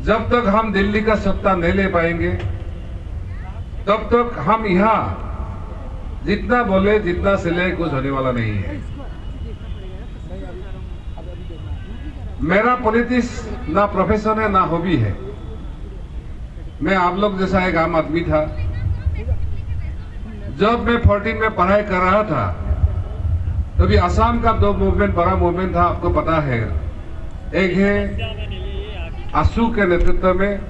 जब तक हम दिल्ली का सत्ता नहीं ले पाएंगे तब तक हम यहाँ जितना बोले जितना सिले कुछ होने वाला नहीं है। मेरा पॉलिटिक्स ना प्रोफेशन है ना हॉबी है। मैं आप लोग जैसा एक आम आदमी था। जब मैं 14 में पढ़ाई कर रहा था तभी असम का दो मूवमेंट बड़ा मूवमेंट था, आपको पता है। एक है आशू के नेतृत्व में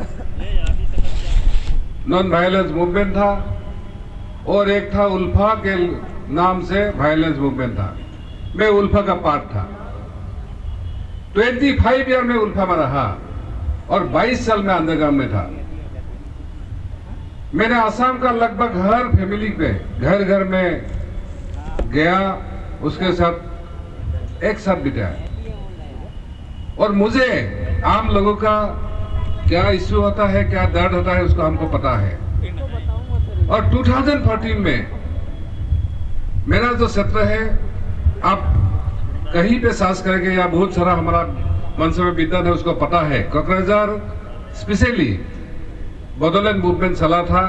नॉन वायलेंस मूवमेंट था और एक था उल्फा के नाम से वायलेंस मूवमेंट था। मैं उल्फा का पार्ट था। 25 ईयर में उल्फा में रहा और 22 साल में अंडरग्राउंड में था। मैंने असम का लगभग हर फैमिली पे घर घर में गया, उसके साथ एक साथ बिताया और मुझे आम लोगों का क्या इश्यू होता है, क्या दर्द होता है, उसको हमको पता है। और 2014 में मेरा जो क्षेत्र है, आप कहीं पे सांस करेंगे या बहुत सारा हमारा मनसे में विद्वान है उसको पता है, कोकराझार स्पेशली बोडोलैंड मूवमेंट चला था।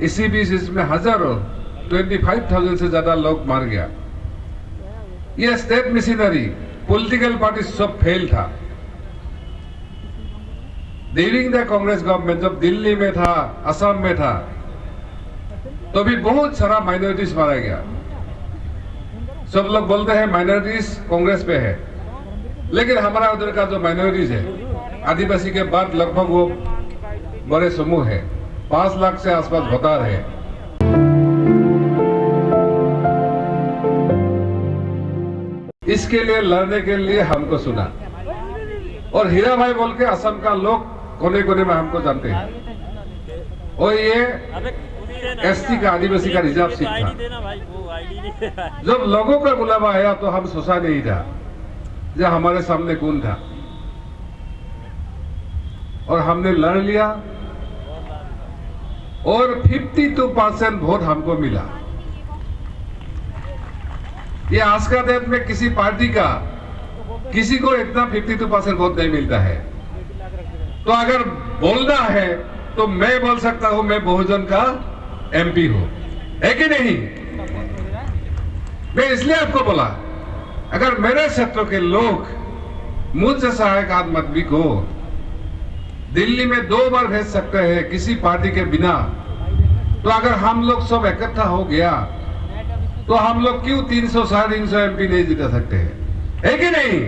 इसी बीच इसमें हजारों 25,000 से ज्यादा लोग मार गया। यह स्टेट मिशनरी पॉलिटिकल पार्टी सब फेल था। ड्यूरिंग द कांग्रेस गवर्नमेंट जब दिल्ली में था, असम में था, तो भी बहुत सारा माइनॉरिटीज मारा गया। सब लोग बोलते हैं माइनॉरिटीज कांग्रेस पे है, लेकिन हमारा उधर का जो माइनॉरिटीज है आदिवासी के बाद लगभग वो बड़े समूह है, 5 लाख से आसपास भोटार है। इसके लिए लड़ने के लिए हमको सुना और हीरा भाई बोल के असम का लोग कोने कोने में हमको जानते हैं। और ये एसटी का आदिवासी का रिजर्व सीट था। जब लोगों का बुलावा आया तो हम सोचा नहीं था जो हमारे सामने कौन था, और हमने लड़ लिया और 52% वोट हमको मिला। ये आज का दिन में किसी पार्टी का किसी को इतना 52% वोट नहीं मिलता है। तो अगर बोलना है तो मैं बोल सकता हूं मैं बहुजन का एमपी हूं, है कि नहीं? मैं इसलिए आपको बोला, अगर मेरे क्षेत्र के लोग मुझ जैसा एक आदमी को दिल्ली में 2 बार भेज सकते हैं किसी पार्टी के बिना, तो अगर हम लोग सब इकट्ठा हो गया तो हम लोग क्यों 300-350 एमपी नहीं जिता सकते हैं, है कि नहीं?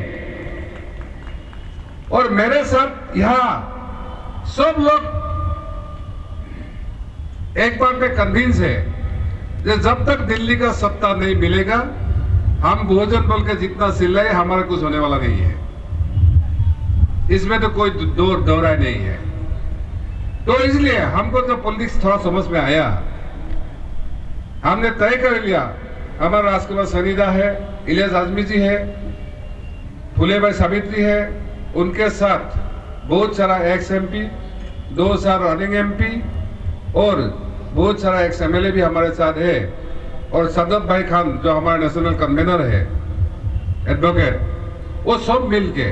और मेरे साथ यहां सब लोग एक बार पे कन्विंस है कि जब तक दिल्ली का सत्ता नहीं मिलेगा हम बहुजन बोल के जितना चिल्लाए हमारा कुछ होने वाला नहीं है। इसमें तो कोई दो राय नहीं है। तो इसलिए हमको जो पॉलिटिक्स थोड़ा समझ में आया, हमने तय कर लिया। हमारा राजकुमार सनीदा है, इलियास आजमी जी है, फुले भाई सावित्री है, उनके साथ बहुत सारा एक्स एमपी, 2 साल रनिंग एमपी और बहुत सारा एक्स एमएलए भी हमारे साथ है, और सदत भाई खान जो हमारा नेशनल कन्वेनर है, एडवोकेट, वो सब मिलके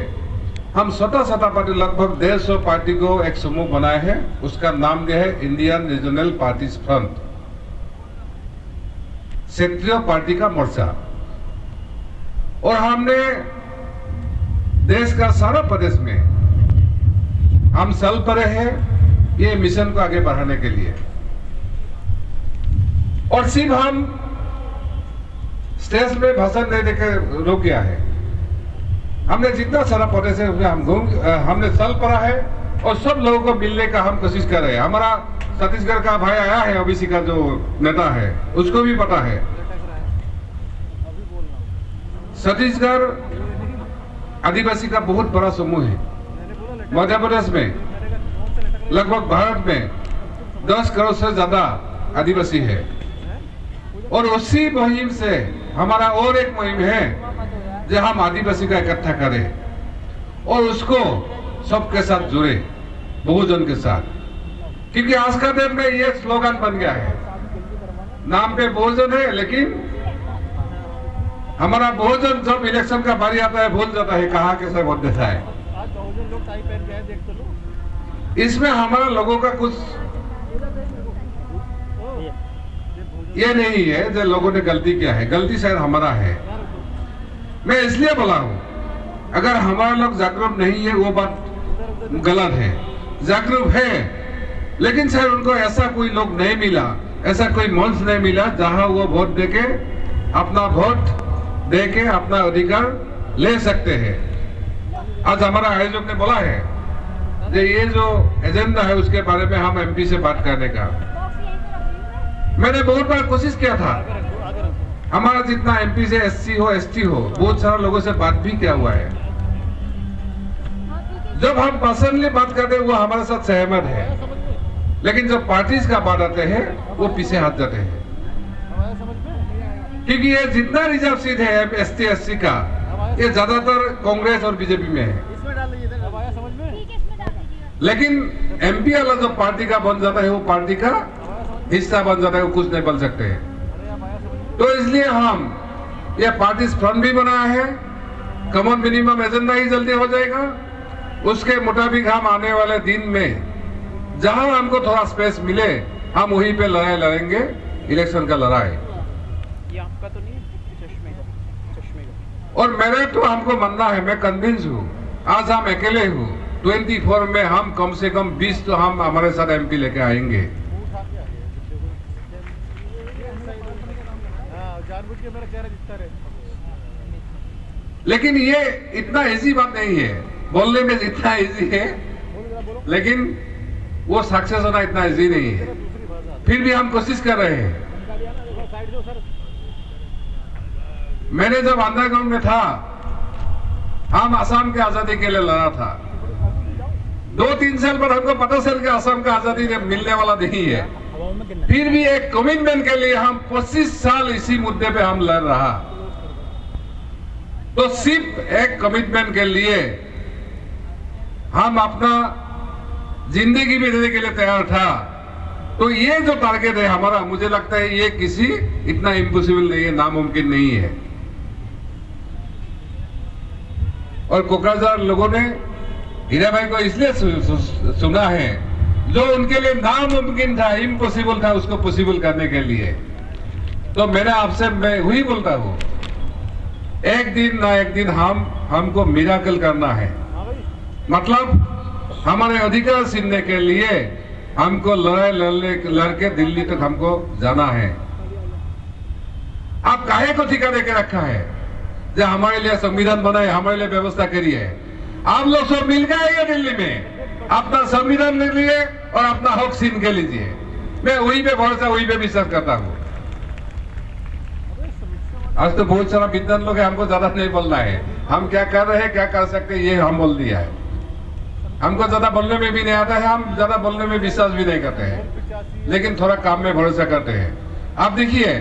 हम स्वतः पार्टी लगभग 150 पार्टी को एक समूह बनाए हैं। उसका नाम दिया है इंडियन रीजनल पार्टीज फ्रंट, क्षेत्रीय पार्टी का मोर्चा। और हमने देश का सारा प्रदेश में हम चल पड़े हैं ये मिशन को आगे बढ़ाने के लिए। और सिर्फ हम स्टेज में भाषण नहीं देकर रोक गया है। हमने जितना सारा प्रदेश है उसमें हमने चल पड़ा है और सब लोगों को मिलने का हम कोशिश कर रहे हैं। हमारा छत्तीसगढ़ का भाई आया है, ओबीसी का जो नेता है उसको भी पता है। छत्तीसगढ़ आदिवासी का बहुत बड़ा समूह है। मध्य प्रदेश में लगभग भारत में 10 करोड़ से ज्यादा आदिवासी है। और उसी मुहिम से हमारा और एक मुहिम है जो हम आदिवासी का इकट्ठा करें और उसको सबके साथ जुड़े, बहुजन के साथ। क्योंकि आज का दिन में ये स्लोगन बन गया है, नाम पे बहुजन है लेकिन हमारा बहुजन जब इलेक्शन का बारी आता है भूल जाता है कहाँ कैसे वोट देता है। इसमें हमारा लोगों का कुछ ये नहीं है जो लोगों ने गलती किया है, गलती शायद हमारा है। मैं इसलिए बोला हूं, अगर हमारा लोग जागरूक नहीं है वो बात गलत है। जागरूक है, लेकिन शायद उनको ऐसा कोई लोग नहीं मिला, ऐसा कोई मंच नहीं मिला जहां वो वोट देके अपना वोट देके अपना अधिकार ले सकते हैं। आज हमारा आयोजक ने बोला है कि ये जो एजेंडा है उसके बारे में हम एमपी से बात करने का। मैंने बहुत बार कोशिश किया था, हमारा जितना एमपी से एससी हो एसटी हो बहुत सारे लोगों से बात भी किया हुआ है। जब हम पर्सनली बात करते हैं वो हमारे साथ सहमत है, लेकिन जब पार्टीज का बात आते हैं वो पीछे हट जाते हैं। क्योंकि ये जितना रिजर्व सीट है एसटी एससी का, ये ज्यादातर कांग्रेस और बीजेपी में है। लेकिन एमपी वाला जो पार्टी का बन जाता है वो पार्टी का हिस्सा बन जाता है, वो कुछ नहीं बन सकते हैं। तो इसलिए हम ये पार्टी फ्रंट भी बनाया है, कॉमन मिनिमम एजेंडा ही जल्दी हो जाएगा। उसके मुताबिक हम आने वाले दिन में जहां हमको थोड़ा स्पेस मिले हम वहीं पे लड़ाई लड़ेंगे, इलेक्शन का लड़ाई। ये आपका तो नहीं, चश्मे का। और मेरे तो हमको मानना है, मैं कन्विंस हूँ, आज हम अकेले हूँ, 24 में हम कम से कम 20 तो हम हमारे साथ एमपी लेके आएंगे। लेकिन ये इतना इजी बात नहीं है, बोलने में जितना इजी है लेकिन वो सक्सेस होना इतना इजी नहीं है। फिर भी हम कोशिश कर रहे हैं। मैंने जब अंडरग्राउंड में था, हम असम के आजादी के लिए लड़ा था। 2-3 साल बाद हमको पता चल के असम का आजादी मिलने वाला नहीं है। फिर भी एक कमिटमेंट के लिए हम 25 साल इसी मुद्दे पे हम लड़ रहा। तो सिर्फ एक कमिटमेंट के लिए हम अपना जिंदगी भी देने के लिए तैयार था। तो ये जो टारगेट है हमारा, मुझे लगता है ये किसी इतना इम्पॉसिबल नहीं है, नामुमकिन नहीं है। और कोकराझार लोगों ने हीरा भाई को इसलिए सुना है जो उनके लिए नामुमकिन था, इम्पॉसिबल था, उसको पॉसिबल करने के लिए। तो मैंने आपसे मैं वही बोलता हूं, एक दिन ना एक दिन हमको मिराकल करना है। मतलब हमारे अधिकार छीनने के लिए हमको लड़ाई लड़के दिल्ली तक हमको जाना है। आप काहे को ठिका देके रखा है जो हमारे लिए संविधान बनाए, हमारे लिए व्यवस्था करिए। आप लोग सब मिल गए दिल्ली में, अपना संविधान ले लिए और अपना हक छीन के लीजिए। मैं वही पे भरोसा, वही पे विश्वास करता हूँ। आज तो बहुत सारा विद्वान लोग है, हमको ज्यादा नहीं बोलना है। हम क्या कर रहे हैं, क्या कर सकते हैं, ये हम बोल दिया है। हमको ज्यादा बोलने में भी नहीं आता है, हम ज्यादा बोलने में विश्वास भी नहीं करते हैं, लेकिन थोड़ा काम में भरोसा करते हैं। आप देखिए,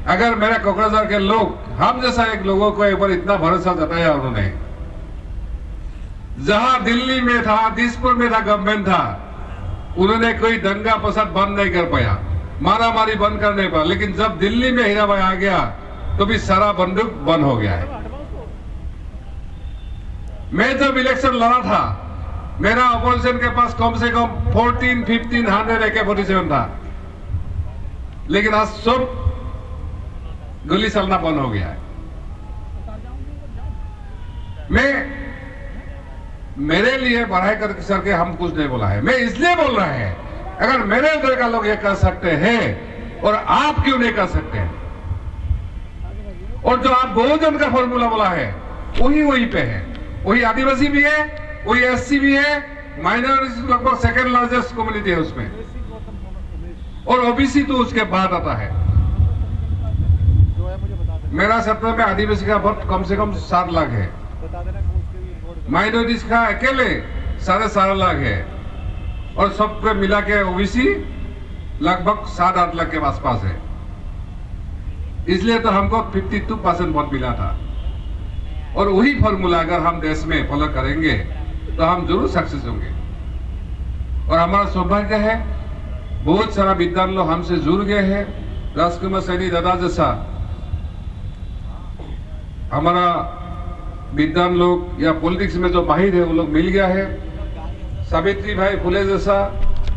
अगर मेरे कोकराझार के लोग, हम जैसा एक लोगों को एक बार इतना भरोसा जताया उन्होंने, जहां दिल्ली में था, दिसपुर में था, गवर्नमेंट था, उन्होंने कोई दंगा फसाद बंद नहीं कर पाया, मारा मारी बंद कर नहीं पाया। लेकिन जब दिल्ली में हीरा भाई आ गया तो भी सारा बंदूक बंद हो गया है। मैं जब इलेक्शन लड़ा था, मेरा अपोजिशन के पास कम से कम 14-1500 AK-47 था, लेकिन आज सब गोली चलना बंद हो गया है। मेरे लिए पढ़ाई करके हम कुछ नहीं बोला है, मैं इसलिए बोल रहा है, अगर मेरे उधर का लोग ये कर सकते हैं और आप क्यों नहीं कर सकते हैं? और जो आप बहुजन का फॉर्मूला बोला है वही पे है, वही आदिवासी भी है, वही एससी भी है, माइनॉरिटी लगभग सेकेंड लार्जेस्ट कम्युनिटी है उसमें, और ओबीसी तो उसके बाद आता है। मेरा सत्र में आदिवासी का वोट कम से कम 7 लाख है, माइनॉरिटीज का अकेले 7.5 लाख है, और सबको मिला के ओबीसी लगभग 7-8 लाख के आसपास है। इसलिए तो हमको 52% वोट मिला था। और वही फॉर्मूला अगर हम देश में फॉलो करेंगे तो हम जरूर सक्सेस होंगे। और हमारा सौभाग्य है, बहुत सारा विद्वान लोग हमसे जुड़ गए हैं। राजकुमार सैनी दादा जैसा हमारा विद्वान लोग या पॉलिटिक्स में जो माहिर है वो लोग मिल गया है। सावित्री भाई फुले जैसा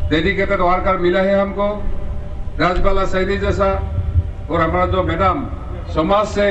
डेडिकेटेड वर्कर मिला है हमको, राजबाला सैनी जैसा, और हमारा जो मैडम समाज से